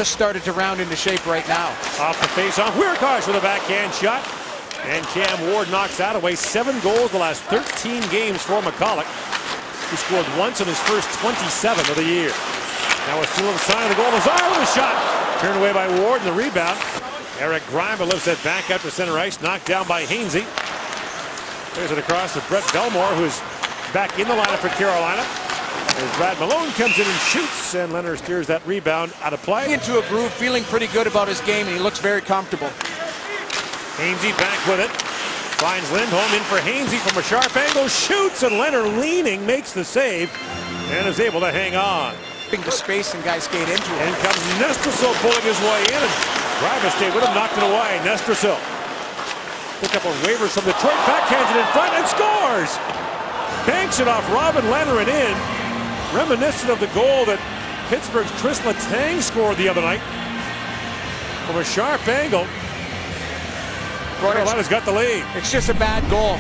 just started to round into shape right now. Off the face on Wiercioch with a backhand shot. And Cam Ward knocks that away. 7 goals the last 13 games for McCulloch. He scored once in his first 27 of the year. Now a still inside of the goal. Lazar with a shot. Turned away by Ward and the rebound. Eric Grimer lifts it back out to center ice. Knocked down by Hainsey. There's it across to Brett Belmore, who's back in the lineup for Carolina. As Brad Malone comes in and shoots, and Leonard steers that rebound out of play. Into a groove, feeling pretty good about his game, and he looks very comfortable. Hainsey back with it. Finds Lindholm in for Hainsey from a sharp angle. Shoots, and Leonard leaning makes the save and is able to hang on. The space and guys skate into it. In comes Nestrasil pulling his way in, and Grimer stayed with him, knocked it away. Nestrasil picked up a waivers from Detroit, backhands it in front and scores. Banks it off Robin Leonard and in. Reminiscent of the goal that Pittsburgh's Chris Letang scored the other night from a sharp angle. Carolina's got the lead. It's just a bad goal.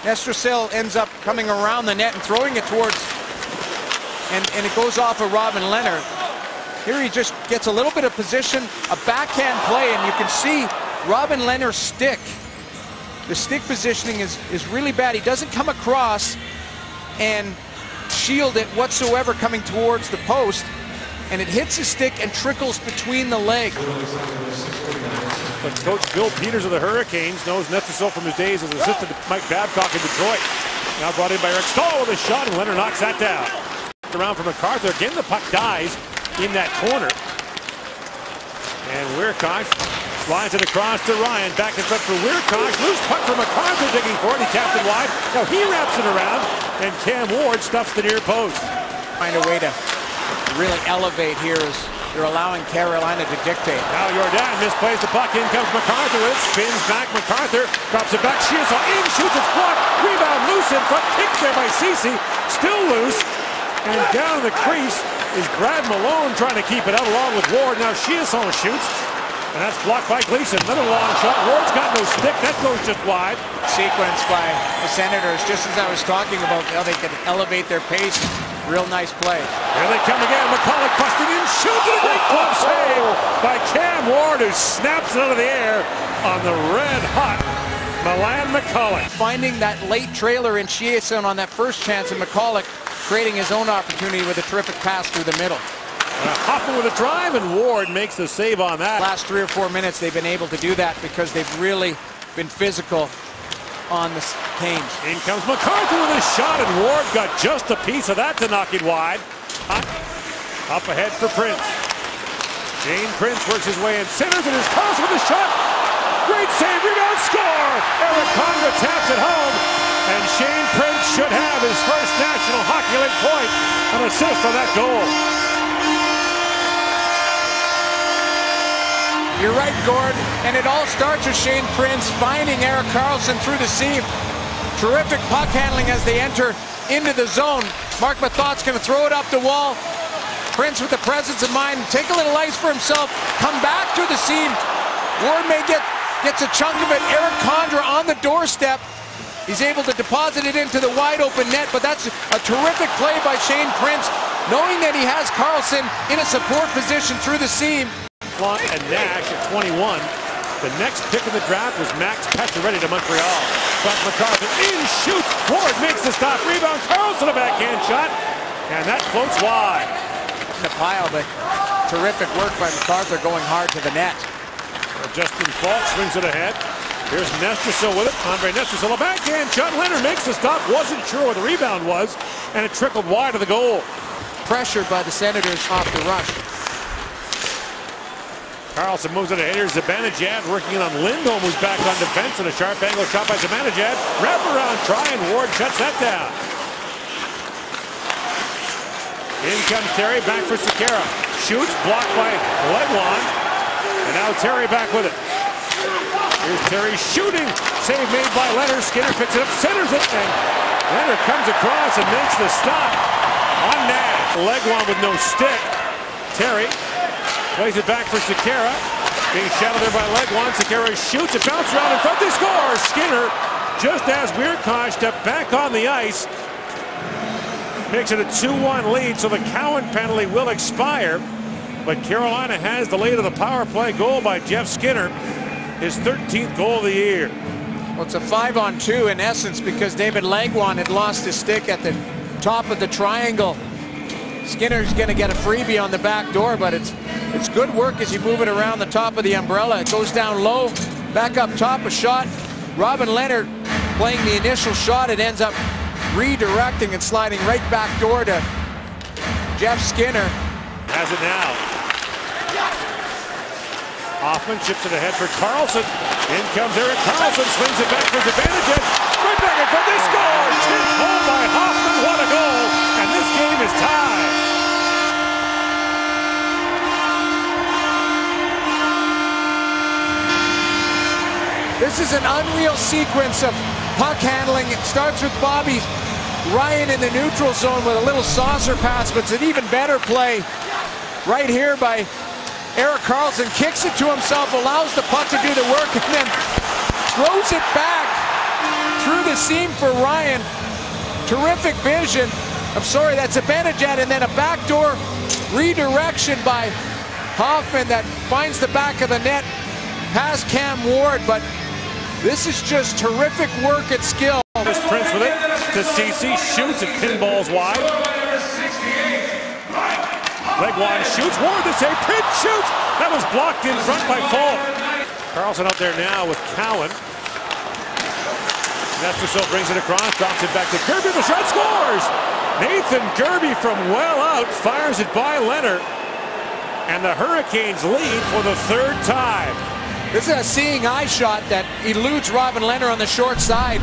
Nestrasil ends up coming around the net and throwing it towards, and it goes off of Robin Leonard. Here he just gets a little bit of position, a backhand play, and you can see Robin Leonard's stick. The stick positioning is really bad. He doesn't come across and shield it whatsoever coming towards the post, and it hits his stick and trickles between the legs. But Coach Bill Peters of the Hurricanes knows Nestrasil from his days as assistant to Mike Babcock in Detroit. Now brought in by Eric Stahl with a shot, and Leonard knocks that down. Around for MacArthur. Again, the puck dies in that corner. And Wiercioch slides it across to Ryan. Back in front for Wiercioch. Loose puck for MacArthur digging for it. He tapped it wide. Now he wraps it around, and Cam Ward stuffs the near post. Find a way to really elevate here as they're allowing Carolina to dictate. Now Jordan misplays the puck. In comes MacArthur. It spins back. MacArthur drops it back. Chiasson in, shoots, it's blocked. Rebound loose in front. Kicked there by Ceci. Still loose. And down in the crease is Brad Malone trying to keep it out along with Ward. Now Chiasson shoots. And that's blocked by Gleason. Another long shot. Ward's got no stick. That goes just wide. Sequence by the Senators, just as I was talking about how they can elevate their pace. Real nice play. Here they come again. McCulloch busting in, shoots it. A great glove save by Cam Ward, who snaps it out of the air on the red-hot Milan McCulloch. Finding that late trailer in Chiasson on that first chance, and McCulloch creating his own opportunity with a terrific pass through the middle. Hoffman with a drive, and Ward makes the save on that. Last 3 or 4 minutes, they've been able to do that because they've really been physical on the Canes. In comes MacArthur with a shot, and Ward got just a piece of that to knock it wide. Up ahead for Prince. Jane Prince works his way in, centers, and is Carlson with a shot. Great save, rebound, score! Eric Condra taps it home, and Shane Prince should have his first National Hockey League point, an assist on that goal. You're right, Gord, and it all starts with Shane Prince finding Erik Karlsson through the seam. Terrific puck handling as they enter into the zone. Mark Mathot's going to throw it up the wall. Prince with the presence of mind, take a little ice for himself, come back to the seam. Ward may gets a chunk of it. Eric Condra on the doorstep. He's able to deposit it into the wide open net, but that's a terrific play by Shane Prince, knowing that he has Karlsson in a support position through the seam. And Nash at 21. The next pick in the draft was Max Pacioretty to Montreal. But MacArthur in, shoots. Ward makes the stop. Rebound. Karlsson a backhand shot. And that floats wide. In the pile, but terrific work by MacArthur going hard to the net. Justin Falk swings it ahead. Here's Nestrasil with it. Andre Nestrasil a backhand shot. Leonard makes the stop. Wasn't sure where the rebound was. And it trickled wide of the goal. Pressured by the Senators off the rush. Karlsson moves it ahead. Here's Zibanejad working in on Lindholm, who's back on defense, and a sharp angle shot by Zibanejad. Wraparound try, and Ward shuts that down. In comes Terry, back for Sekera. Shoots, blocked by Legwand. And now Terry back with it. Here's Terry shooting. Save made by Leonard. Skinner picks it up, centers it, and Leonard comes across and makes the stop on Nash. Legwand with no stick. Terry plays it back for Sekera. Being shadowed there by Legwand. Sekera shoots it, bounces around in front. They score! Skinner, just as Wiercioch stepped back on the ice, makes it a 2-1 lead, so the Cowan penalty will expire. But Carolina has the lead of the power play goal by Jeff Skinner, his 13th goal of the year. Well, it's a 5-on-2 in essence because David Langwan had lost his stick at the top of the triangle. Skinner's going to get a freebie on the back door, but it's good work as you move it around the top of the umbrella. It goes down low, back up top, a shot. Robin Lehner playing the initial shot. It ends up redirecting and sliding right back door to Jeff Skinner. Has it now. Hoffman chips it ahead for Carlson. In comes Erik Karlsson, swings it back for Zibanejad. Right back in front, they score! Tipped home by Hoffman, what a goal! And this game is tied. This is an unreal sequence of puck handling. It starts with Bobby Ryan in the neutral zone with a little saucer pass, but it's an even better play right here by Erik Karlsson. Kicks it to himself, allows the puck to do the work, and then throws it back through the seam for Ryan. Terrific vision. I'm sorry, that's Zibanejad, and then a backdoor redirection by Hoffman that finds the back of the net past Cam Ward, but this is just terrific work at skill. Prince with it to Ceci, shoots it, pinballs wide. Legwand shoots, Ward to save, Prince shoots! That was blocked in front by Falk. Karlsson out there now with Cowan. Nesterso brings it across, drops it back to Kirby, the shot scores! Nathan Kirby from well out fires it by Lehner. And the Hurricanes lead for the third time. This is a seeing eye shot that eludes Robin Lehner on the short side.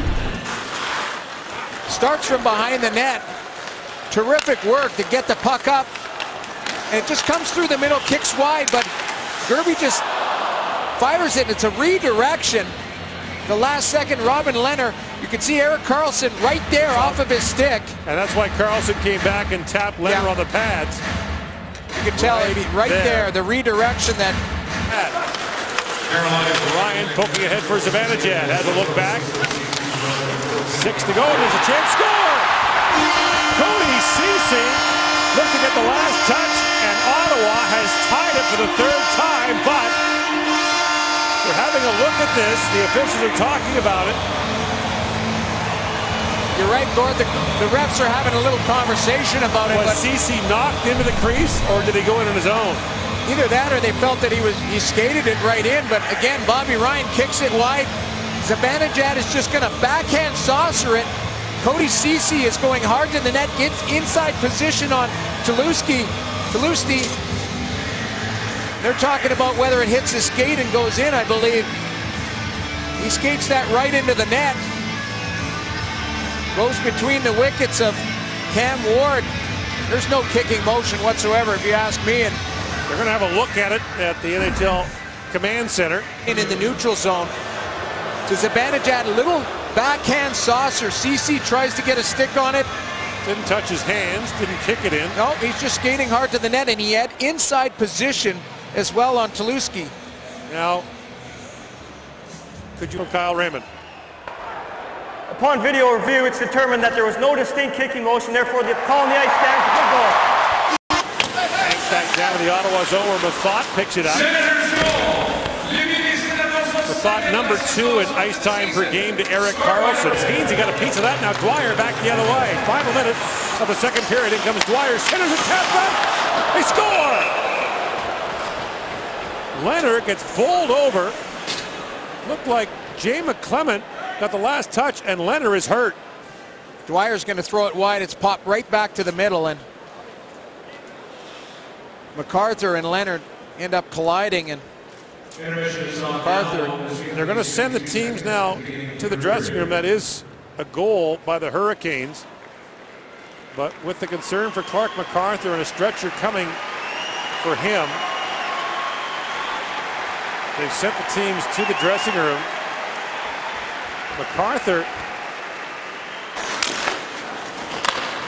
Starts from behind the net. Terrific work to get the puck up. And it just comes through the middle, kicks wide, but Kirby just fires it. It's a redirection. The last second, Robin Lehner, you can see Erik Karlsson right there off of his stick. And that's why Karlsson came back and tapped Lehner on the pads. You can tell right there, the redirection that... Ryan poking ahead for Zibanejad, has a look back. 6 to go, and there's a chance, score! Cody Ceci looking at the last touch, and Ottawa has tied it for the third time, but we're having a look at this. The officials are talking about it. You're right, Gord. The refs are having a little conversation about it. Was Ceci knocked into the crease, or did he go in on his own? Either that or they felt that he skated it right in, but again, Bobby Ryan kicks it wide. Zibanejad is just going to backhand saucer it. Cody Ceci is going hard to the net, gets inside position on Tulowitzki. They're talking about whether it hits his skate and goes in, I believe. He skates that right into the net. Goes between the wickets of Cam Ward. There's no kicking motion whatsoever, if you ask me. And they're going to have a look at it at the NHL Command Center. In the neutral zone. To Zibanejad, a little backhand saucer. Ceci tries to get a stick on it. Didn't touch his hands, didn't kick it in. No, he's just skating hard to the net, and he had inside position as well on Tulowitzki. Now, could you, Kyle Raymond? Upon video review, it's determined that there was no distinct kicking motion, therefore the call on the ice stands a good goal. Back down to the Ottawa zone where Mathot picks it up. Mathot number 2 in ice time per game to Erik Karlsson. Hainsey got a piece of that. Now Dwyer back the other way. Final minute of the second period. In comes Dwyer. Centers a tap back. They score! Lehner gets bowled over. Looked like Jay McClement got the last touch, and Lehner is hurt. Dwyer's going to throw it wide. It's popped right back to the middle, and MacArthur and Lehner end up colliding, and MacArthur. They're going to send the teams now to the dressing room. That is a goal by the Hurricanes. But with the concern for Clark MacArthur and a stretcher coming for him, they've sent the teams to the dressing room. MacArthur,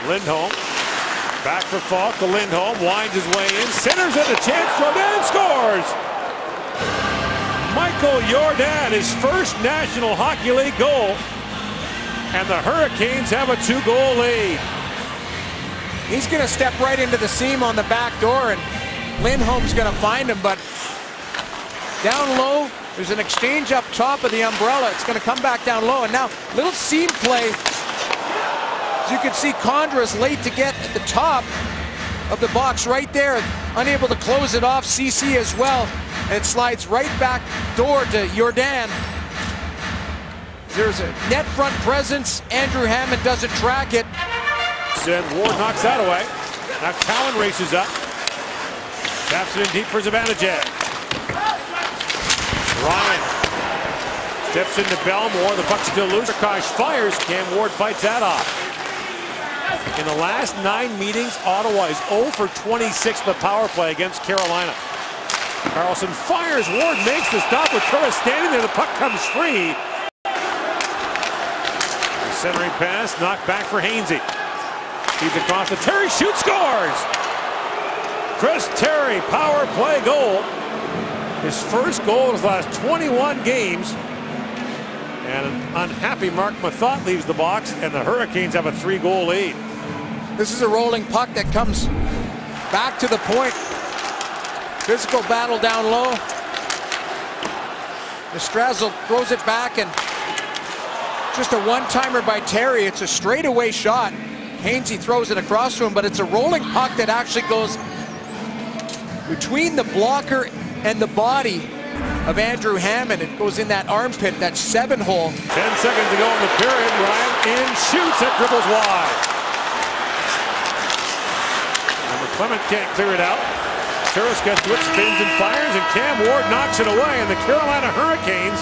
Lindholm, back for Falk to Lindholm, winds his way in, centers it, a chance, Jordan scores! Michael Jordan, his first National Hockey League goal, and the Hurricanes have a 2-goal lead. He's going to step right into the seam on the back door, and Lindholm's going to find him, but down low, there's an exchange up top of the umbrella. It's going to come back down low, and now little seam play. As you can see, Condra late to get at the top of the box right there, unable to close it off. CC as well, and it slides right back door to Jordan. There's a net front presence. Andrew Hammond doesn't track it. And Ward knocks that away. Now Cowan races up. Taps it in deep for Zibanejad. Ryan steps into Belmore. The puck's still loose. Prakash fires. Cam Ward fights that off. In the last 9 meetings, Ottawa is 0 for 26 the power play against Carolina. Carlson fires. Ward makes the stop with Turris standing there. The puck comes free. The centering pass knocked back for Hainsey. Feeds across to Terry. Shoots, scores! Chris Terry, power play goal. His first goal in his last 21 games. And an unhappy Mark Mathot leaves the box, and the Hurricanes have a 3-goal lead. This is a rolling puck that comes back to the point. Physical battle down low. Strazel throws it back, and just a one-timer by Terry. It's a straightaway shot. Hainsey throws it across to him, but it's a rolling puck that actually goes between the blocker and the body of Andrew Hammond. It goes in that armpit, that 7-hole. 10 seconds to go in the period. Ryan in, shoots, it dribbles wide. And McClement can't clear it out. Turris gets to it, spins and fires, and Cam Ward knocks it away, and the Carolina Hurricanes